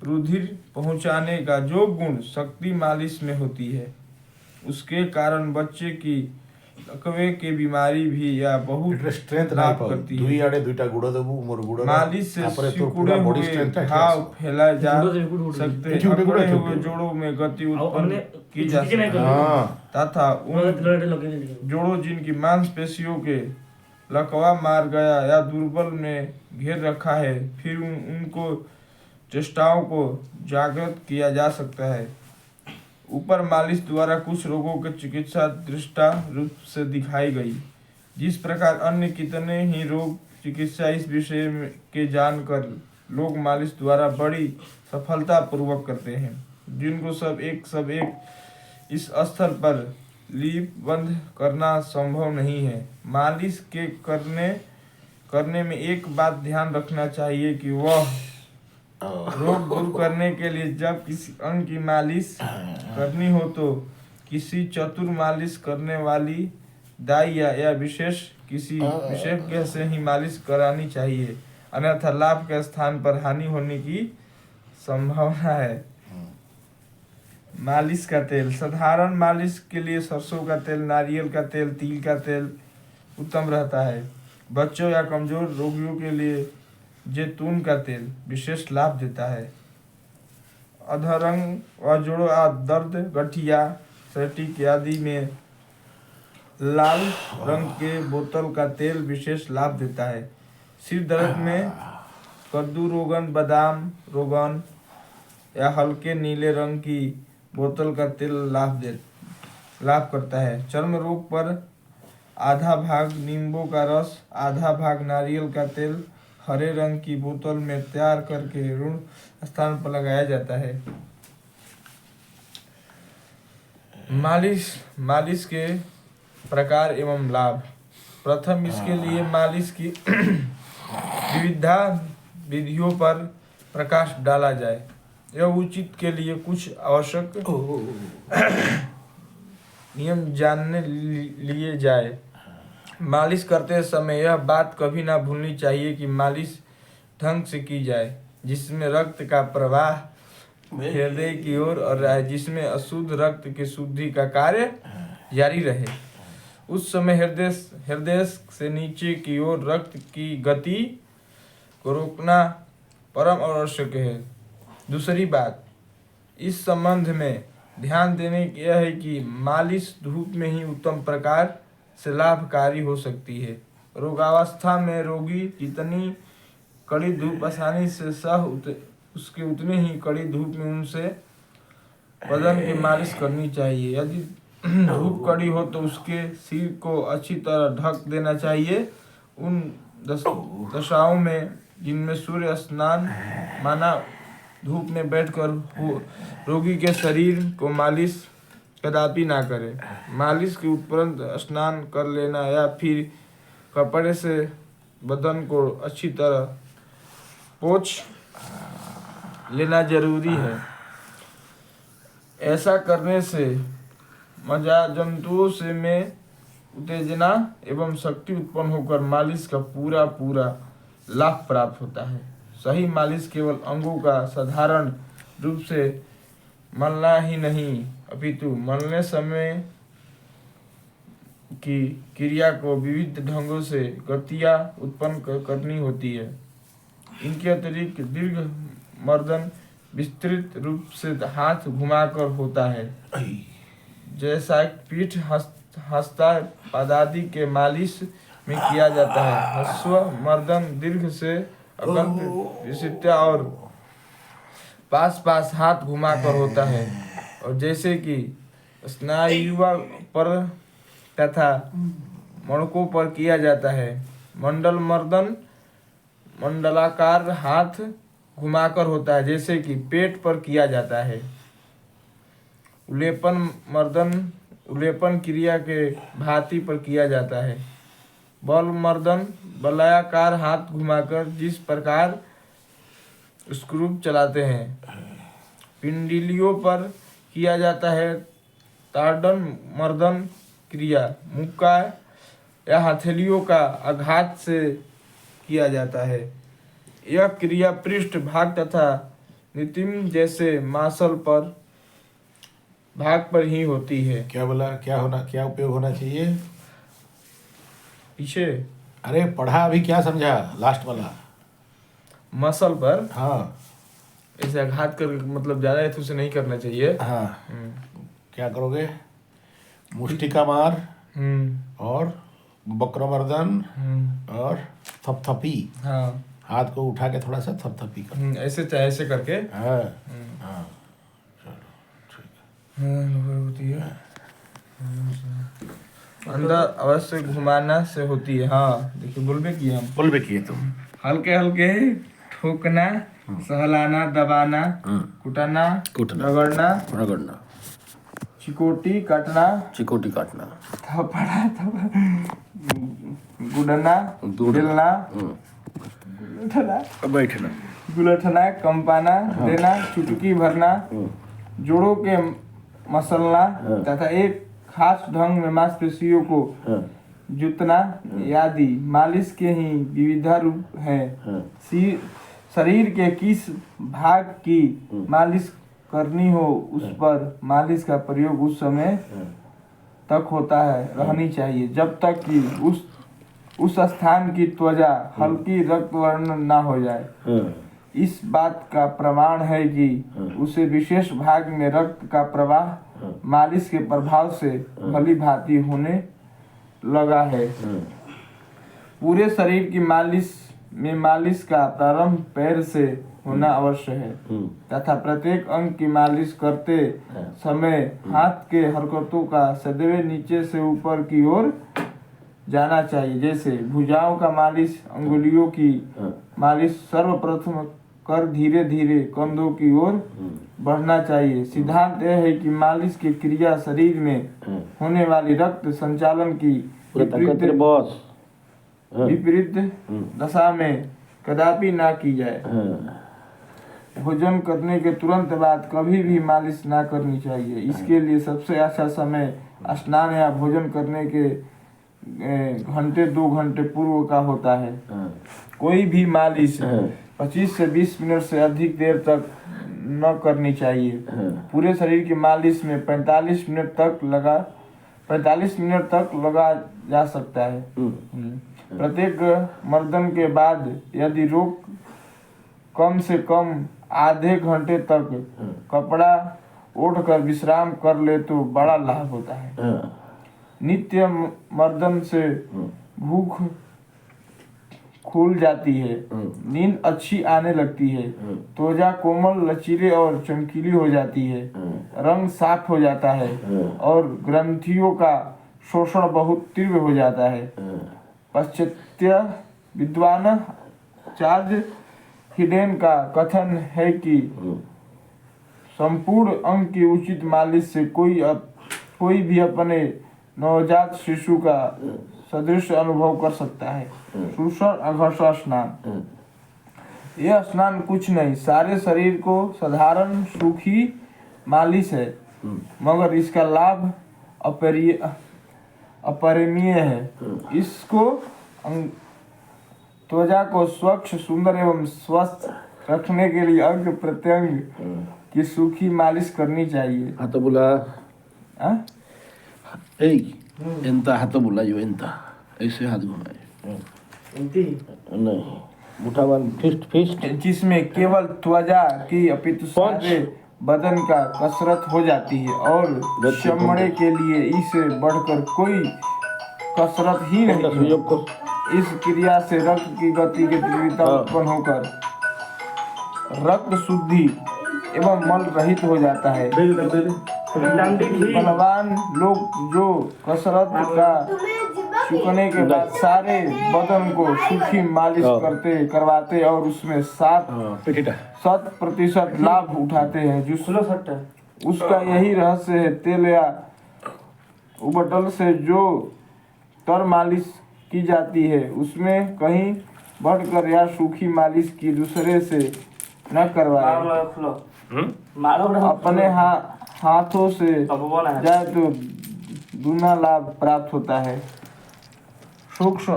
रुधिर पहुंचाने का जो गुण शक्ति मालिश में होती है, उसके कारण बच्चे की लकवे के बीमारी भी या बहुत लाभ करती है। मालिश से सिकुड़े हुए घाव फैलाए जा सकते हैं, अकड़े हुए जोड़ों में गति उत्पन्न की जा सकती है तथा उन जोड़ों जिनकी मांसपेशियों के लकवा मार गया या दुर्बल में घेर रखा है, फिर उनको चेष्टाओं को जागृत किया जा सकता है। ऊपर मालिश द्वारा कुछ रोगों की चिकित्सा दृष्टा रूप से दिखाई गई। जिस प्रकार अन्य कितने ही रोग चिकित्सा इस विषय के जानकर लोग मालिश द्वारा बड़ी सफलता पूर्वक करते हैं, जिनको सब एक इस स्थल पर लिपिबंद करना संभव नहीं है। मालिश के करने में एक बात ध्यान रखना चाहिए कि वह रोग दूर करने के लिए जब किसी अंग की मालिश करनी हो तो किसी चतुर मालिश करने वाली दाई या विशेष किसी विशेषज्ञ से ही मालिश करानी चाहिए, अन्यथा लाभ के स्थान पर हानि होने की संभावना है। मालिश का तेल। साधारण मालिश के लिए सरसों का तेल, नारियल का तेल, तिल का तेल उत्तम रहता है। बच्चों या कमजोर रोगियों के लिए जैतून का तेल विशेष लाभ देता है। अधरंग व जोड़ों दर्द, गठिया, सैटिक आदि में लाल रंग के बोतल का तेल विशेष लाभ देता है। सिर दर्द में कद्दू रोगन, बादाम रोगन या हल्के नीले रंग की बोतल का तेल लाभ करता है। चर्म रोग पर आधा भाग नींबू का रस, आधा भाग नारियल का तेल हरे रंग की बोतल में तैयार करके रुण स्थान पर लगाया जाता है। मालिश के प्रकार एवं लाभ। प्रथम, इसके लिए मालिश की विविधा विधियों पर प्रकाश डाला जाए। यह उचित के लिए कुछ आवश्यक नियम जानने लिए जाए। मालिश करते समय यह बात कभी ना भूलनी चाहिए कि मालिश ढंग से की जाए, जिसमें रक्त का प्रवाह हृदय की ओर और रहे, जिसमें अशुद्ध रक्त की शुद्धि का कार्य जारी रहे। उस समय हृदय से नीचे की ओर रक्त की गति को रोकना परम आवश्यक है। दूसरी बात, इस संबंध में ध्यान देने की यह है कि मालिश धूप में ही उत्तम प्रकार से लाभकारी हो सकती है। रोगावस्था में रोगी जितनी कड़ी धूप आसानी से सह उसके उतने ही कड़ी धूप में उनसे बदन की मालिश करनी चाहिए। यदि धूप कड़ी हो तो उसके सिर को अच्छी तरह ढक देना चाहिए। उन दशाओं में जिनमें सूर्य स्नान माना धूप में बैठकर रोगी के शरीर को मालिश कदापि ना करे। मालिश के उपरांत स्नान कर लेना या फिर कपड़े से बदन को अच्छी तरह पोंछ लेना जरूरी है। ऐसा करने से मज्जा जंतुओं से में उत्तेजना एवं शक्ति उत्पन्न होकर मालिश का पूरा लाभ प्राप्त होता है। सही मालिश केवल अंगों का साधारण रूप से मलना ही नहीं, अपितु मलने समय की क्रिया को विविध ढंगों से गतियाँ उत्पन्न करनी होती है। इनके अतिरिक्त दीर्घ मर्दन विस्तृत रूप से हाथ घुमाकर होता है, जैसा पीठ हस्ता पादादि के मालिश में किया जाता है। ह्रस्व मर्दन दीर्घ से अकल्प विशिष्टता और पास हाथ घुमाकर होता है, और जैसे कि स्नायु पर तथा मणकों पर किया जाता है। मंडल मर्दन मंडलाकार हाथ घुमाकर होता है, जैसे कि पेट पर किया जाता है। उलेपन मर्दन उलेपन क्रिया के भांति पर किया जाता है। बल मर्दन बलयाकार हाथ घुमाकर जिस प्रकार स्क्रू चलाते हैं। पिंडलियों पर किया जाता है। ताड़न मर्दन क्रिया मुक्का या हथेलियों का आघात से किया जाता है। यह क्रिया पृष्ठ भाग तथा नितिन जैसे मांसल पर भाग पर ही होती है। क्या बोला, क्या उपयोग होना चाहिए पीछे? अरे पढ़ा अभी, क्या समझा लास्ट वाला? मसल पर हाँ ऐसे आघात कर, मतलब ज्यादा हेतु से नहीं करना चाहिए। हाँ। क्या करोगे? मुष्टिका मार और वक्रमर्दन और थपथपी। हाँ, हाथ को उठा के थोड़ा सा थपथपी कर। ऐसे चाहे ऐसे करके। हाँ हाँ, चलो ठीक होती है। अंदर अवश्य घुमाना से होती है। हाँ देखिए, बोलबे किए हम। बोलबे किए तुम। हल्के हल्के ठोकना, सहलाना, दबाना, कुटाना, रगड़ना, चिकोटी काटना, थपड़ा, गुड़ना, बेलना, बैठना, गुलठना, कंपाना, देना, चुटकी भरना, जोड़ों के मसलना तथा एक खास ढंग में मांसपेशियों को जुतना आदि मालिश के ही विविध रूप हैं। शरीर के किस भाग की मालिश करनी हो उस पर मालिश का प्रयोग उस समय तक होता है रहनी चाहिए जब तक कि उस स्थान की त्वचा हल्की रक्त वर्ण ना हो जाए। इस बात का प्रमाण है कि उसे विशेष भाग में रक्त का प्रवाह मालिश के प्रभाव से भली भांति होने लगा है। पूरे शरीर की मालिश का प्रारंभ पैर से होना आवश्यक है तथा प्रत्येक अंग की मालिश करते समय हाथ के हरकतों का सदैव नीचे से ऊपर की ओर जाना चाहिए। जैसे भुजाओं का मालिश, अंगुलियों की मालिश सर्वप्रथम कर धीरे धीरे कंधों की ओर बढ़ना चाहिए। सिद्धांत यह है कि मालिश की क्रिया शरीर में होने वाली रक्त संचालन की विपरीत दशा में कदापि ना की जाए। भोजन करने के तुरंत बाद कभी भी मालिश ना करनी चाहिए। इसके लिए सबसे अच्छा समय स्नान या भोजन करने के घंटे 2 घंटे पूर्व का होता है। कोई भी मालिश 25 से 20 मिनट से अधिक देर तक न करनी चाहिए। पूरे शरीर की मालिश में 45 मिनट तक लगा जा सकता है। प्रत्येक मर्दन के बाद यदि रोग कम से कम आधे घंटे तक कपड़ा ओढ़कर विश्राम कर ले तो बड़ा लाभ होता है। नित्य मर्दन से भूख खुल जाती है, नींद अच्छी आने लगती है, त्वचा कोमल, लचीले और चमकीली हो जाती है, रंग साफ हो जाता है और ग्रंथियों का शोषण बहुत तीव्र हो जाता है। पाश्चात्य विद्वान चार्ल्स हिडेन का कथन है कि संपूर्ण अंग की उचित मालिश से कोई भी अपने नवजात शिशु का सदृश अनुभव कर सकता है। सूषण अघर्षण स्नान। यह स्नान कुछ नहीं, सारे शरीर को साधारण सूखी मालिश है, मगर इसका लाभ अपरिमेय है। इसको त्वचा को स्वच्छ, सुंदर एवं स्वस्थ रखने के लिए अंग प्रत्यंग की सूखी मालिश करनी चाहिए। हाथ बोला एंता, हाथ बोला जो एंता, ऐसे हाथ घुमाए नहीं, मुठा बांध, फिस्ट, जिसमें केवल त्वचा की अपितु सारे बदन का कसरत हो जाती है और चमड़े के लिए इससे बढ़कर कोई कसरत ही नहीं है। इस क्रिया से रक्त की गति की तीव्रता उत्पन्न होकर रक्त शुद्धि एवं मल रहित हो जाता है। बलवान लोग जो कसरत का चुकने के बाद सारे बदन को सूखी मालिश करवाते और उसमें 100% लाभ उठाते हैं। उसका यही रहस्य है। तेल या उबटल से जो तर मालिश की जाती है उसमें कहीं बढ़कर या सूखी मालिश की दूसरे से न करवाए। अपने हाथों से जाए तो दूना लाभ प्राप्त होता है। सूक्ष्म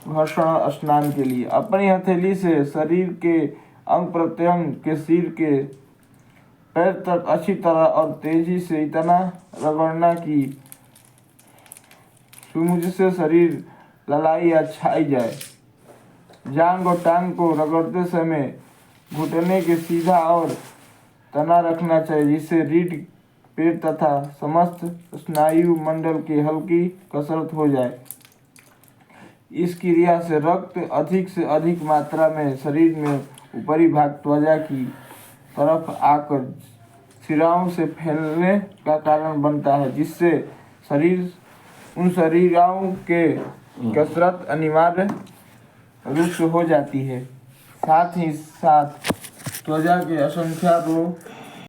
घर्षण स्नान के लिए अपनी हथेली से शरीर के अंग प्रत्यंग के सिर के पैर तक अच्छी तरह और तेजी से इतना रगड़ना कि सुमुझ से शरीर ललाई या छाई जाए। जांग और टांग को रगड़ते समय घुटने के सीधा और तना रखना चाहिए, जिससे रीढ़, पेट तथा समस्त स्नायु मंडल की हल्की कसरत हो जाए। इस क्रिया से रक्त अधिक से अधिक मात्रा में शरीर में ऊपरी भाग त्वचा की तरफ आकर शिराओं से फैलने का कारण बनता है, जिससे उन शरीरों के कसरत अनिवार्य रूप से हो जाती है। साथ ही साथ त्वचा के असंख्य रोग